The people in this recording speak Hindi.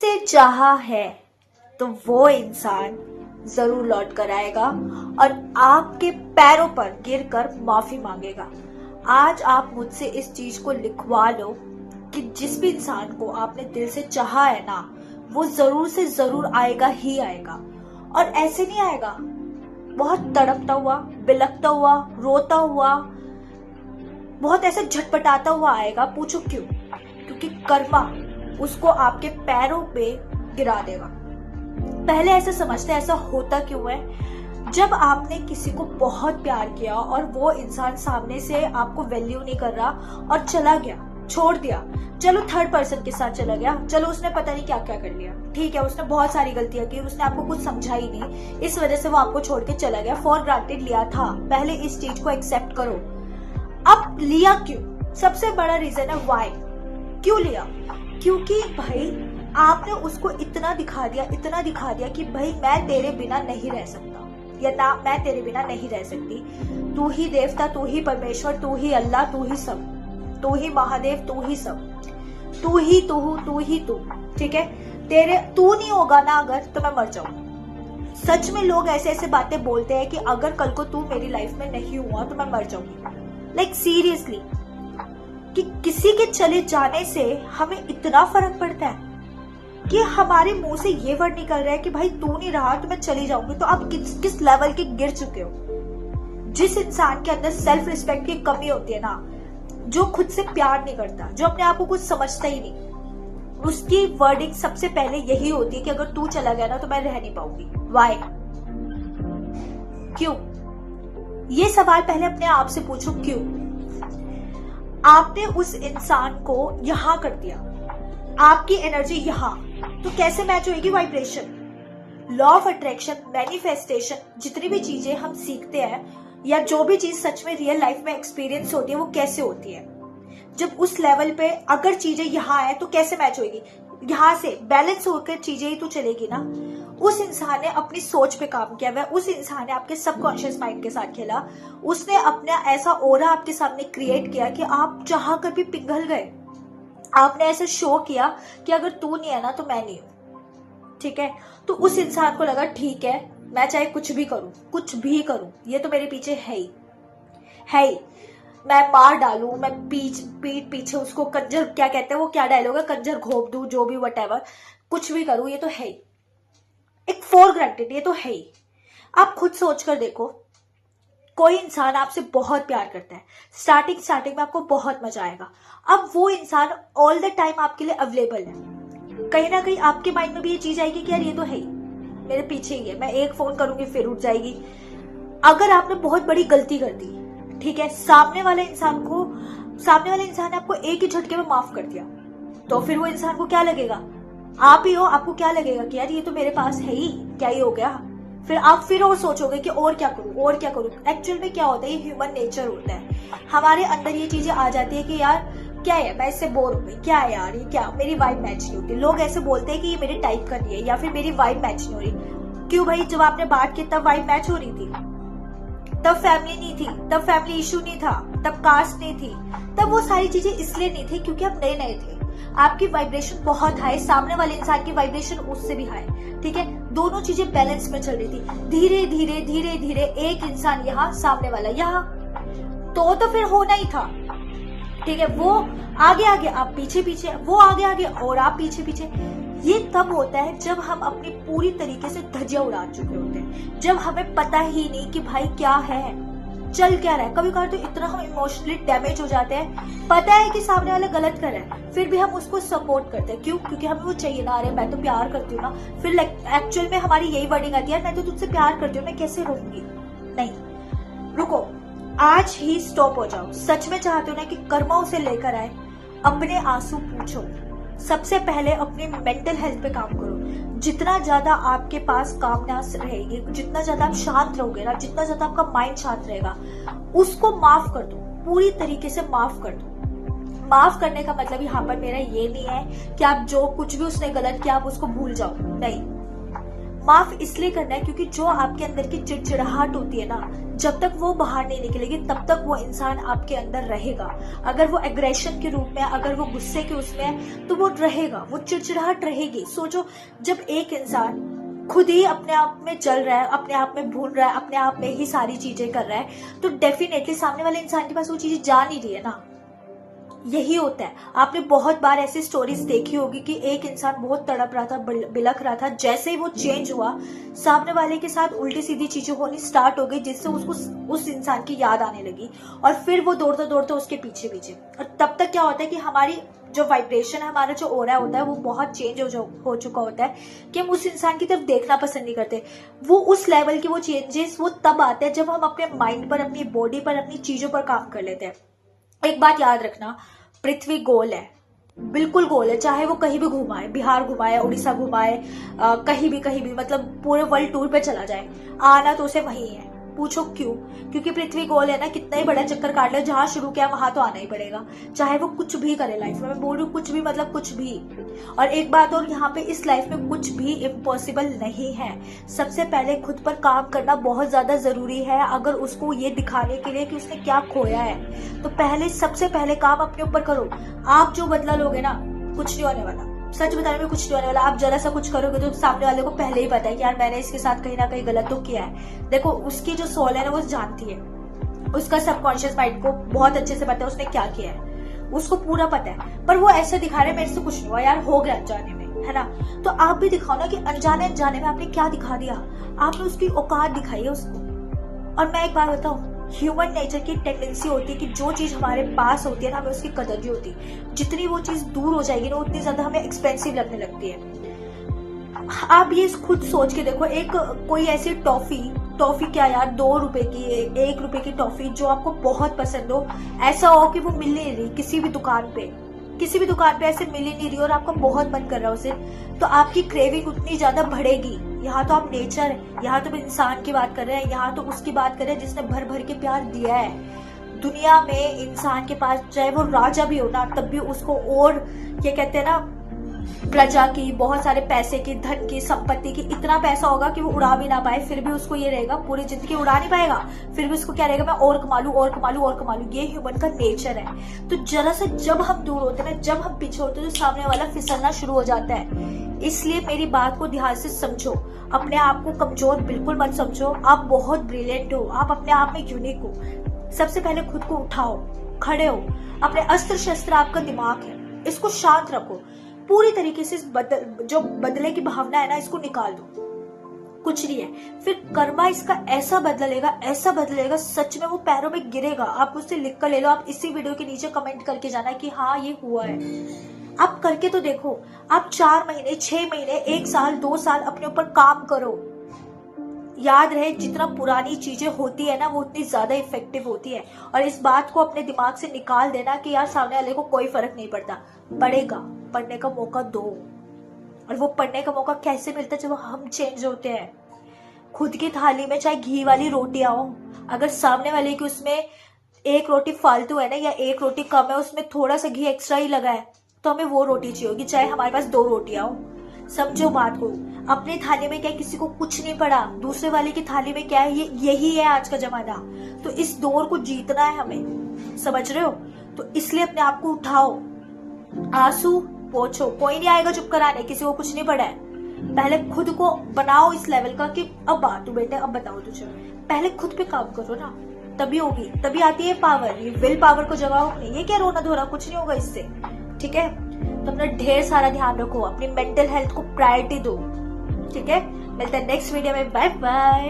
से चाहा है तो वो इंसान जरूर लौट कर आएगा और आपके पैरों पर गिरकर माफी मांगेगा। आज आप मुझसे इस चीज को लिखवा लो कि जिस भी इंसान को आपने दिल से चाहा है ना, वो जरूर से जरूर आएगा ही आएगा। और ऐसे नहीं आएगा बहुत तड़पता हुआ, बिलखता हुआ, रोता हुआ, बहुत ऐसे झटपटाता हुआ आएगा। पूछो क्यों? क्योंकि कर्मा उसको आपके पैरों पे गिरा देगा। पहले ऐसा समझते ऐसा होता क्यों है? जब आपने किसी को बहुत प्यार किया और वो इंसान सामने से आपको वैल्यू नहीं कर रहा और चला गया, छोड़ दिया, चलो थर्ड पर्सन के साथ चला गया, चलो उसने पता नहीं क्या क्या कर लिया, ठीक है, उसने बहुत सारी गलतियां की, उसने आपको कुछ समझा ही नहीं, इस वजह से वो आपको छोड़ के चला गया, फॉर ग्रांटेड लिया था। पहले इस चीज को एक्सेप्ट करो। अब लिया क्यों? सबसे बड़ा रीजन है वाई। क्यों लिया? क्योंकि भाई आपने उसको इतना दिखा दिया कि भाई मैं तेरे बिना नहीं रह सकता, या ना मैं तेरे बिना नहीं रह सकती। तू ही देवता, तू ही परमेश्वर, तू ही अल्लाह, तू ही सब, तू ही महादेव, तू ही सब, तू ही तू, ठीक है। तेरे तू नहीं होगा ना अगर, तो मैं मर जाऊंगी। सच में लोग ऐसे ऐसे बातें बोलते हैं कि अगर कल को तू मेरी लाइफ में नहीं हुआ तो मैं मर जाऊंगी। लाइक सीरियसली, कि किसी के चले जाने से हमें इतना फर्क पड़ता है कि हमारे मुंह से ये वर्ड निकल रहा है कि भाई तू नहीं रहा तो मैं चली जाऊंगी। तो आप किस लेवल के गिर चुके हो? जिस इंसान के अंदर सेल्फ रिस्पेक्ट की कमी होती है ना, जो खुद से प्यार नहीं करता, जो अपने आप को कुछ समझता ही नहीं, उसकी वर्डिंग सबसे पहले यही होती है कि अगर तू चला गया ना तो मैं रह नहीं पाऊंगी। वाई? क्यों? ये सवाल पहले अपने आप से पूछो, क्यों? आपने उस इंसान को यहां कर दिया, आपकी एनर्जी यहां, तो कैसे मैच होगी vibration? Law of attraction, manifestation, जितनी भी चीजें हम सीखते हैं या जो भी चीज सच में रियल लाइफ में एक्सपीरियंस होती है, वो कैसे होती है? जब उस लेवल पे अगर चीजें यहाँ है तो कैसे मैच होगी? यहाँ से बैलेंस होकर चीजें ही तो चलेगी ना। उस इंसान ने अपनी सोच पे काम किया हुआ है, उस इंसान ने आपके सबकॉन्शियस माइंड के साथ खेला, उसने अपना ऐसा ओरा आपके सामने क्रिएट किया कि आप चाह कर भी पिघल गए। आपने ऐसे शो किया कि अगर तू नहीं है ना तो मैं नहीं हूं, ठीक है। तो उस इंसान को लगा ठीक है, मैं चाहे कुछ भी करूं, ये तो मेरे पीछे है ही, मैं मार डालूं, मैं पीठ पीछे उसको कंजर, क्या कहते हैं वो, क्या डायलॉग है, कंजर घोप दूं, जो भी वटेवर, कुछ भी करूं, ये तो है ही, एक फॉर ग्रांटेड, ये तो है ही। आप खुद सोच कर देखो, कोई इंसान आपसे बहुत प्यार करता है, स्टार्टिंग में आपको बहुत मजा आएगा। अब वो इंसान ऑल द टाइम आपके लिए अवेलेबल है, कहीं ना कहीं आपके माइंड में भी ये चीज आएगी कि यार ये तो है ही, मेरे पीछे ही है, मैं एक फोन करूंगी फिर उठ जाएगी। अगर आपने बहुत बड़ी गलती कर दी, ठीक है, सामने वाले इंसान ने आपको एक ही झटके में माफ कर दिया, तो फिर वो इंसान को क्या लगेगा? आप ही हो, आपको क्या लगेगा कि यार ये तो मेरे पास है ही, क्या ही हो गया? फिर आप फिर और सोचोगे कि और क्या करूं। एक्चुअल में क्या होता है, ये ह्यूमन नेचर होता है, हमारे अंदर ये चीजें आ जाती है कि यार क्या है, मैं इससे बोर हो गई, क्या है यार ये, क्या मेरी वाइब मैच नहीं होती। लोग ऐसे बोलते हैं कि ये मेरे टाइप का नहीं है, या फिर मेरी वाइब मैच नहीं हो रही। क्यों भाई? जब आपने बात की तब वाइब मैच हो रही थी, तब फैमिली नहीं थी, तब फैमिली इशू नहीं था, तब कास्ट नहीं थी, तब वो सारी चीजें इसलिए नहीं थी क्योंकि आप नए थे, आपकी वाइब्रेशन बहुत हाई, सामने वाले इंसान की वाइब्रेशन उससे भी हाई, ठीक है, दोनों चीजें बैलेंस में चल रही थी। धीरे धीरे एक इंसान यहाँ, सामने वाला यहाँ, तो फिर होना ही था, ठीक है। वो आगे आप पीछे, वो आगे और आप पीछे। ये तब होता है जब हम अपनी पूरी तरीके से धज्जियां उड़ा चुके होते हैं, जब हमें पता ही नहीं कि भाई क्या है, चल क्या रहा है। कभी कभार तो इतना हम इमोशनली डैमेज हो जाते हैं, पता है कि सामने वाला गलत कर रहा है, फिर भी हम उसको सपोर्ट करते हैं। क्यों? क्योंकि हमें वो चाहिए ना, अरे मैं तो प्यार करती हूँ ना। फिर एक्चुअल में हमारी यही वर्डिंग आती है, मैं तो तुझसे प्यार करती हूँ, मैं कैसे रहूंगी? नहीं, रुको, आज ही स्टॉप हो जाओ। सच में चाहते हो ना कि कर्मा उसे लेकर आए, अपने आंसू पूछो। सबसे पहले अपने मेंटल हेल्थ पे काम करो। जितना ज्यादा आपके पास कामनेस रहेगी, जितना ज्यादा आप शांत रहोगे ना, जितना ज्यादा आपका माइंड शांत रहेगा, उसको माफ कर दो, पूरी तरीके से माफ कर दो। माफ करने का मतलब यहाँ पर मेरा ये नहीं है कि आप जो कुछ भी उसने गलत किया आप उसको भूल जाओ, नहीं। माफ इसलिए करना है क्योंकि जो आपके अंदर की चिड़चिड़ाहट होती है ना, जब तक वो बाहर नहीं निकलेगी तब तक वो इंसान आपके अंदर रहेगा। अगर वो एग्रेशन के रूप में, अगर वो गुस्से के उसमें है, तो वो रहेगा, वो चिड़चिड़ाहट रहेगी। सोचो, जब एक इंसान खुद ही अपने आप में चल रहा है, अपने आप में भूल रहा है, अपने आप में ही सारी चीजें कर रहा है, तो डेफिनेटली सामने वाले इंसान के पास वो चीजें जा नहीं रही है ना। यही होता है। आपने बहुत बार ऐसी स्टोरीज देखी होगी कि एक इंसान बहुत तड़प रहा था, बिलख रहा था, जैसे ही वो चेंज हुआ, सामने वाले के साथ उल्टी सीधी चीजें होनी स्टार्ट हो गई, जिससे उसको उस इंसान की याद आने लगी और फिर वो दौड़ते दौड़ते उसके पीछे पीछे। और तब तक क्या होता है कि हमारी जो वाइब्रेशन है, हमारा जो ऑरा होता है, वो बहुत चेंज हो चुका होता है कि हम उस इंसान की तरफ देखना पसंद नहीं करते। वो उस लेवल के वो चेंजेस वो तब आते हैं जब हम अपने माइंड पर, अपनी बॉडी पर, अपनी चीजों पर काम कर लेते हैं। एक बात याद रखना, पृथ्वी गोल है, बिल्कुल गोल है। चाहे वो कहीं भी घुमाए, बिहार घुमाए, उड़ीसा घुमाए, कहीं भी, मतलब पूरे वर्ल्ड टूर पे चला जाए, आना तो उसे वही है। पूछो क्यों? क्योंकि पृथ्वी गोल है ना, कितना ही बड़ा चक्कर काट ले, जहां शुरू किया वहां तो आना ही पड़ेगा, चाहे वो कुछ भी करे लाइफ में। मैं बोल रही हूँ कुछ भी, मतलब कुछ भी। और एक बात और, यहाँ पे इस लाइफ में कुछ भी इम्पॉसिबल नहीं है। सबसे पहले खुद पर काम करना बहुत ज्यादा जरूरी है। अगर उसको ये दिखाने के लिए कि उसने क्या खोया है, तो पहले सबसे पहले काम अपने ऊपर करो। आप जो बदला लोगे ना, कुछ नहीं होने वाला। सच बताने में कुछ नहीं होने वाला। आप जरा सा कुछ करोगे तो सामने वाले को पहले ही पता है कि यार मैंने इसके साथ कहीं ना कहीं गलत तो किया है। देखो, उसकी जो सोल है ना, वो जानती है, उसका सबकॉन्शियस माइंड को बहुत अच्छे से पता है उसने क्या किया है, उसको पूरा पता है। पर वो ऐसा दिखा रहे मेरे से कुछ नहीं हुआ यार, हो गया अनजाने में, है ना। तो आप भी दिखाओ ना कि अनजाने में आपने क्या दिखा दिया। आपने उसकी औकात दिखाई है उसको। और मैं एक बात बताऊं, ह्यूमन नेचर की टेंडेंसी होती है कि जो चीज हमारे पास होती है ना, हमें उसकी कदर नहीं होती। जितनी वो चीज दूर हो जाएगी ना, उतनी ज्यादा हमें एक्सपेंसिव लगने लगती है। आप ये खुद सोच के देखो, एक कोई ऐसी टॉफी क्या यार, 2 रुपए की, 1 रुपए की टॉफी जो आपको बहुत पसंद हो, ऐसा हो कि वो मिल नहीं रही किसी भी दुकान पे ऐसे मिल ही नहीं रही और आपका बहुत मन कर रहा है उसे, तो आपकी क्रेविंग उतनी ज्यादा बढ़ेगी। यहाँ तो आप नेचर, यहाँ तो इंसान की बात कर रहे हैं, यहाँ तो उसकी बात कर रहे हैं जिसने भर भर के प्यार दिया है। दुनिया में इंसान के पास चाहे वो राजा भी हो ना, तब भी उसको और ये कहते हैं ना, प्रजा की, बहुत सारे पैसे की, धन की, संपत्ति की, इतना पैसा होगा कि वो उड़ा भी ना पाए, फिर भी उसको ये रहेगा, पूरी जिंदगी उड़ा नहीं पाएगा, फिर भी उसको क्या रहेगा, मैं और कमा लूं। ये ह्यूमन का नेचर है। तो जरा सा जब हम दूर होते हैं ना, जब हम पीछे होते हैं, तो सामने वाला फिसलना शुरू हो जाता है। इसलिए मेरी बात को ध्यान से समझो। अपने आप को कमजोर बिल्कुल मत समझो। आप बहुत ब्रिलियंट हो, आप अपने आप में यूनिक हो। सबसे पहले खुद को उठाओ, खड़े हो। अपने अस्त्र शस्त्र आपका दिमाग है, इसको शांत रखो पूरी तरीके से। जो बदले की भावना है ना, इसको निकाल दो। कुछ नहीं है, फिर कर्मा इसका ऐसा बदलेगा, सच में वो पैरों में गिरेगा। आप उससे लिख कर ले लो, आप इसी वीडियो के नीचे कमेंट करके जाना कि हाँ ये हुआ है। आप करके तो देखो। आप 4 महीने, 6 महीने, 1 साल, 2 साल अपने ऊपर काम करो। याद रहे, जितना पुरानी चीजें होती है ना, वो उतनी ज्यादा इफेक्टिव होती है। और इस बात को अपने दिमाग से निकाल देना कि यार सामने वाले को कोई फर्क नहीं पड़ता। पढ़ने का मौका दो। और वो पढ़ने का मौका कैसे मिलता है? जब हम चेंज होते हैं। खुद की थाली में चाहे घी वाली रोटियां हो, अगर सामने वाले की उसमें 1 रोटी फालतू है ना, या 1 रोटी कम है, उसमें थोड़ा सा घी एक्स्ट्रा ही लगा है, तो हमें वो रोटी चाहिए होगी, चाहे हमारे पास 2 रोटियां हो। समझो बात को। अपनी थाली में क्या, किसी को कुछ नहीं पड़ा, दूसरे वाले की थाली में क्या है, यही है आज का जमाना। तो इस दौर को जीतना है हमें, समझ रहे हो? तो इसलिए अपने आप को उठाओ, आंसू पोछो। कोई नहीं आएगा चुप कराने, किसी को कुछ नहीं पड़ा है। पहले खुद को बनाओ इस लेवल का कि अब बात तू बेटे, अब बताओ तुझे। पहले खुद पे काम करो ना, तभी होगी, तभी आती है पावर। ये विल पावर को जगाओ नहीं। ये क्या रोना धोना, कुछ नहीं होगा इससे, ठीक है? तो अपना ढेर सारा ध्यान रखो, अपनी मेंटल हेल्थ को प्रायोरिटी दो, ठीक है? मिलते हैं नेक्स्ट वीडियो में। Bye bye.